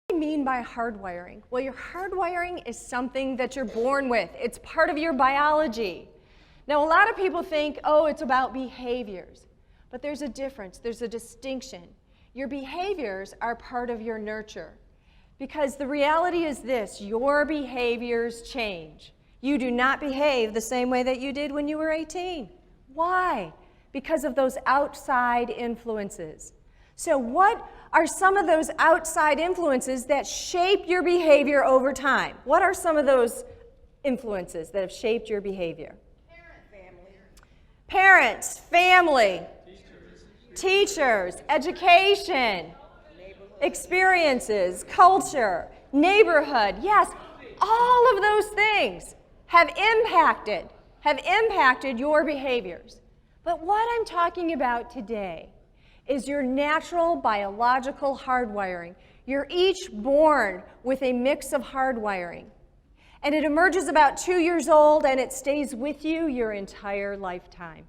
do I mean by hardwiring? Well, your hardwiring is something that you're born with. It's part of your biology. Now, a lot of people think, oh, it's about behaviors. But there's a difference. There's a distinction. Your behaviors are part of your nurture. Because the reality is this, your behaviors change. You do not behave the same way that you did when you were 18. Why? Because of those outside influences. So what are some of those outside influences that shape your behavior over time? What are some of those influences that have shaped your behavior? Parents, family, teachers, education, experiences, culture, neighborhood. Yes, all of those things have impacted your behaviors. But what I'm talking about today is your natural biological hardwiring. You're each born with a mix of hardwiring. And it emerges about 2 years old, and it stays with you your entire lifetime.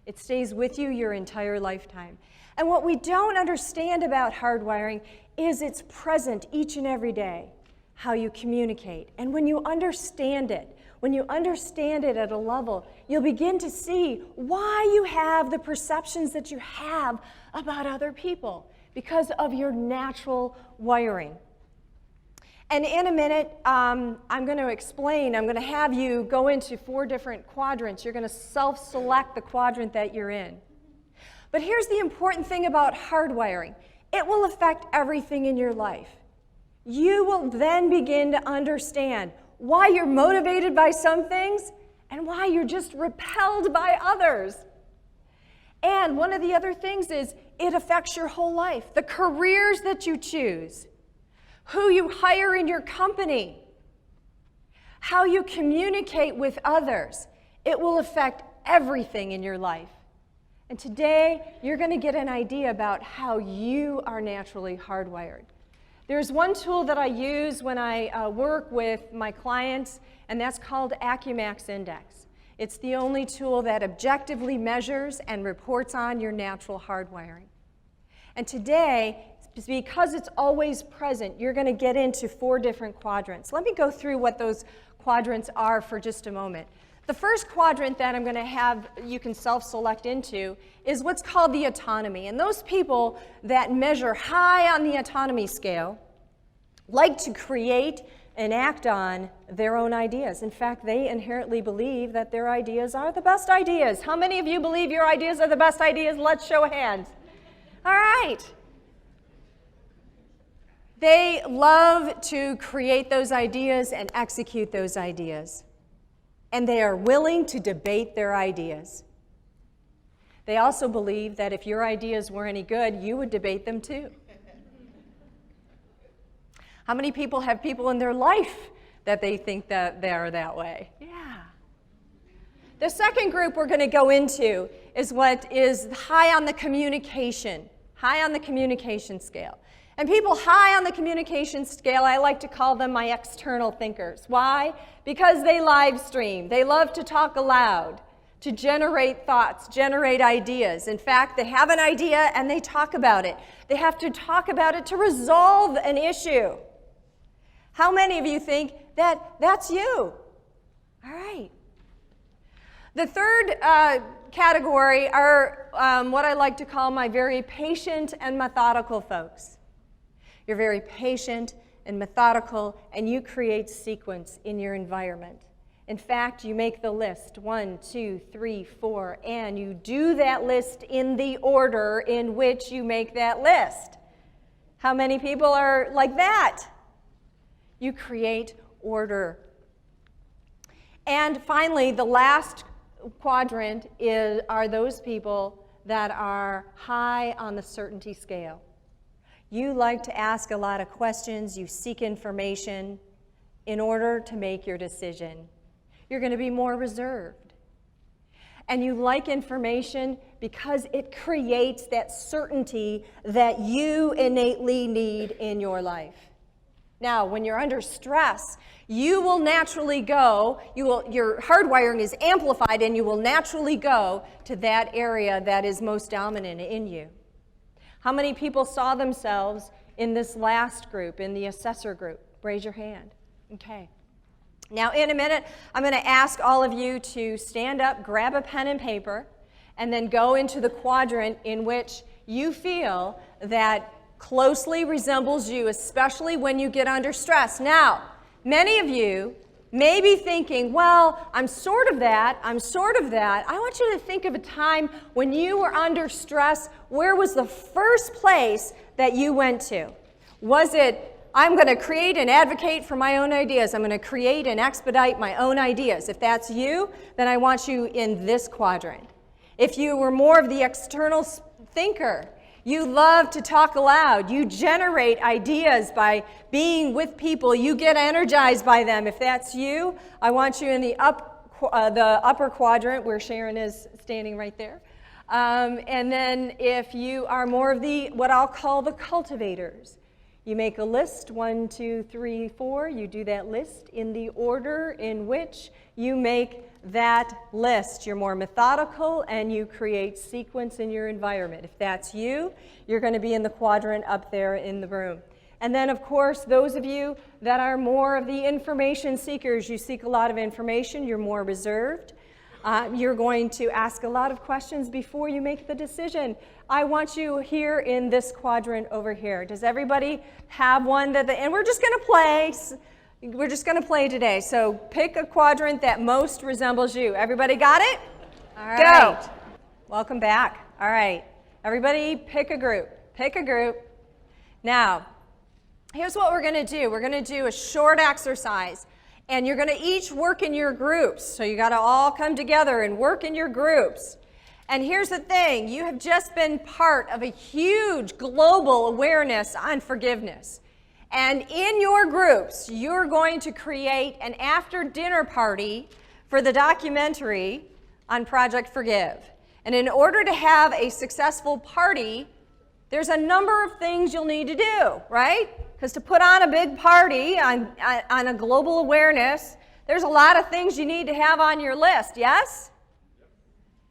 It stays with you your entire lifetime. And what we don't understand about hardwiring is it's present each and every day, how you communicate. And when you understand it at a level, you'll begin to see why you have the perceptions that you have about other people, because of your natural wiring. And in a minute, I'm going to explain, I'm going to have you go into 4 different quadrants. You're going to self-select the quadrant that you're in. But here's the important thing about hardwiring. It will affect everything in your life. You will then begin to understand why you're motivated by some things and why you're just repelled by others. And one of the other things is it affects your whole life. The careers that you choose, who you hire in your company, how you communicate with others. It will affect everything in your life. And today, you're going to get an idea about how you are naturally hardwired. There's one tool that I use when I work with my clients, and that's called AccuMax Index. It's the only tool that objectively measures and reports on your natural hardwiring. And today, because it's always present, you're going to get into 4 different quadrants. Let me go through what those quadrants are for just a moment. The first quadrant that I'm going to have you can self-select into is what's called the autonomy. And those people that measure high on the autonomy scale like to create and act on their own ideas. In fact, they inherently believe that their ideas are the best ideas. How many of you believe your ideas are the best ideas? Let's show of hands. All right. They love to create those ideas and execute those ideas. And they are willing to debate their ideas. They also believe that if your ideas were any good, you would debate them too. How many people have people in their life that they think that they are that way? Yeah. The second group we're going to go into is what is high on the communication scale. And people high on the communication scale, I like to call them my external thinkers. Why? Because they live stream. They love to talk aloud, to generate thoughts, generate ideas. In fact, they have an idea and they talk about it. They have to talk about it to resolve an issue. How many of you think that that's you? All right. The third category are what I like to call my very patient and methodical folks. You're very patient and methodical, and you create sequence in your environment. In fact, you make the list, 1, 2, 3, 4, and you do that list in the order in which you make that list. How many people are like that? You create order. And finally, the last quadrant are those people that are high on the certainty scale. You like to ask a lot of questions, you seek information in order to make your decision. You're going to be more reserved. And you like information because it creates that certainty that you innately need in your life. Now, when you're under stress, you will naturally go, your hardwiring is amplified, and you will naturally go to that area that is most dominant in you. How many people saw themselves in this last group, in the assessor group? Raise your hand. Okay. Now, in a minute, I'm going to ask all of you to stand up, grab a pen and paper, and then go into the quadrant in which you feel that closely resembles you, especially when you get under stress. Now, many of you may be thinking, well, I'm sort of that, I'm sort of that. I want you to think of a time when you were under stress. Where was the first place that you went to? Was it, I'm going to create and advocate for my own ideas. I'm going to create and expedite my own ideas. If that's you, then I want you in this quadrant. If you were more of the external thinker, you love to talk aloud, you generate ideas by being with people, you get energized by them. If that's you, I want you in the upper quadrant where Sharon is standing right there. And then if you are more of the, what I'll call the cultivators, you make a list, 1, 2, 3, 4. You do that list in the order in which you make that list. You're more methodical and you create sequence in your environment. If that's you, you're going to be in the quadrant up there in the room. And then, of course, those of you that are more of the information seekers, you seek a lot of information, you're more reserved. You're going to ask a lot of questions before you make the decision. I want you here in this quadrant over here. Does everybody have one and we're just going to play. We're just going to play today. So pick a quadrant that most resembles you. Everybody got it? All right. Go. Welcome back. All right. Everybody pick a group. Pick a group. Now, here's what we're going to do. We're going to do a short exercise. And you're going to each work in your groups. So you got to all come together and work in your groups. And here's the thing. You have just been part of a huge global awareness on forgiveness. And in your groups, you're going to create an after-dinner party for the documentary on Project Forgive. And in order to have a successful party, there's a number of things you'll need to do, right? Because to put on a big party on a global awareness, there's a lot of things you need to have on your list, yes?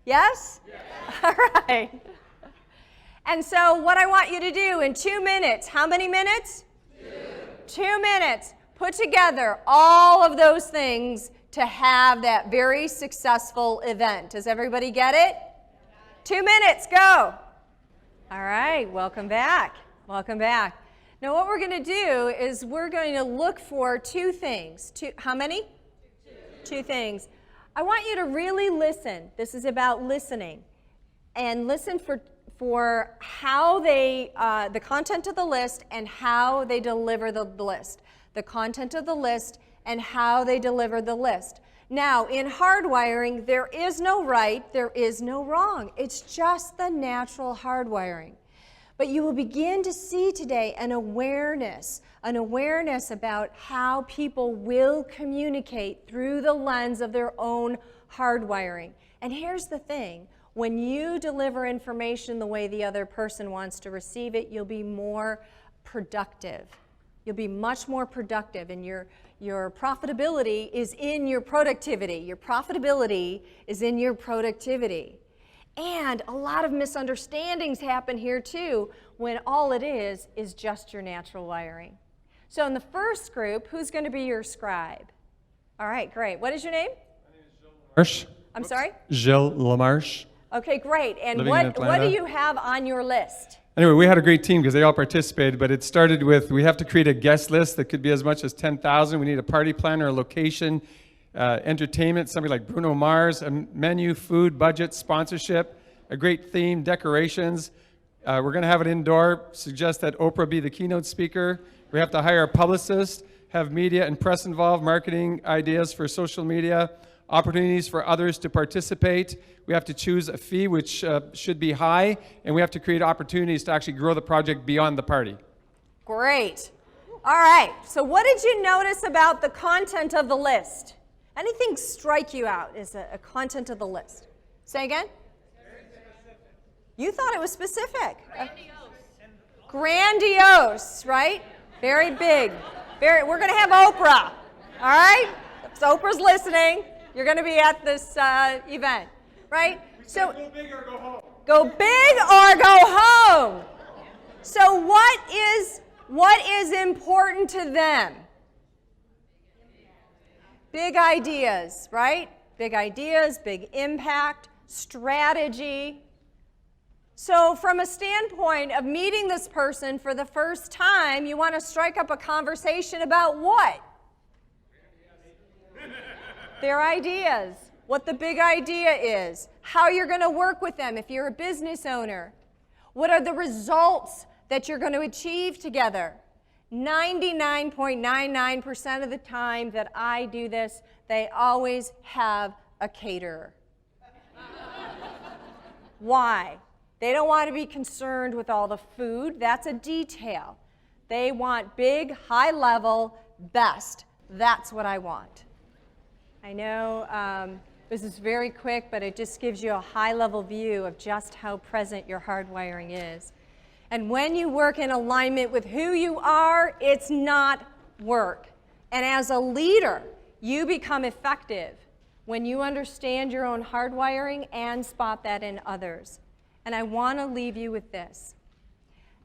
Yes? Yes. All right. And so what I want you to do in 2 minutes, how many minutes? 2 minutes. Put together all of those things to have that very successful event. Does everybody get it? 2 minutes, go. All right, welcome back. Welcome back. Now what we're going to do is we're going to look for 2 things. How many? 2 things. I want you to really listen. This is about listening. And listen for how they, the content of the list and how they deliver the list. The content of the list and how they deliver the list. Now, in hardwiring, there is no right, there is no wrong. It's just the natural hardwiring. But you will begin to see today an awareness about how people will communicate through the lens of their own hardwiring. And here's the thing. When you deliver information the way the other person wants to receive it, you'll be more productive. You'll be much more productive, and your profitability is in your productivity. Your profitability is in your productivity. And a lot of misunderstandings happen here too when all it is just your natural wiring. So in the first group, who's going to be your scribe? All right, great. What is your name? My name is Gilles Lamarche. I'm sorry? Gilles Lamarche. Okay, great. And what do you have on your list? Anyway, we had a great team because they all participated, but it started with we have to create a guest list that could be as much as 10,000. We need a party planner, a location, entertainment, somebody like Bruno Mars, a menu, food, budget, sponsorship, a great theme, decorations. We're going to have it indoor. Suggest that Oprah be the keynote speaker. We have to hire a publicist, have media and press involved, marketing ideas for social media, opportunities for others to participate. We have to choose a fee which should be high, and we have to create opportunities to actually grow the project beyond the party. Great. All right, so what did you notice about the content of the list? Anything strike you out as a content of the list? Say again? You thought it was specific. Grandiose, right? Very big. We're going to have Oprah, all right? So Oprah's listening. You're going to be at this event, right? So go big or go home. Go big or go home. So what is What is important to them? Big ideas, right? Big ideas, big impact, strategy. So from a standpoint of meeting this person for the first time, you want to strike up a conversation about what? Their ideas, what the big idea is, how you're going to work with them if you're a business owner. What are the results that you're going to achieve together? 99.99% of the time that I do this, they always have a caterer. Why? They don't want to be concerned with all the food. That's a detail. They want big, high level, best. That's what I want. I know this is very quick, but it just gives you a high level view of just how present your hardwiring is. And when you work in alignment with who you are, it's not work. And as a leader, you become effective when you understand your own hardwiring and spot that in others. And I want to leave you with this.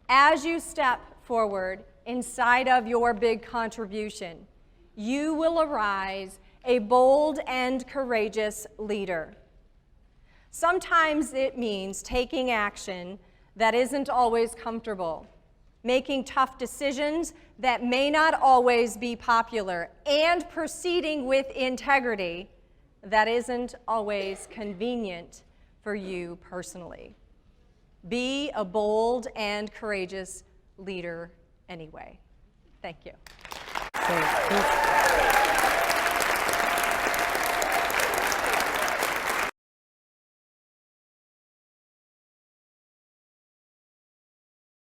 As you step forward inside of your big contribution, you will arise a bold and courageous leader. Sometimes it means taking action that isn't always comfortable, making tough decisions that may not always be popular, and proceeding with integrity that isn't always convenient for you personally. Be a bold and courageous leader anyway. Thank you.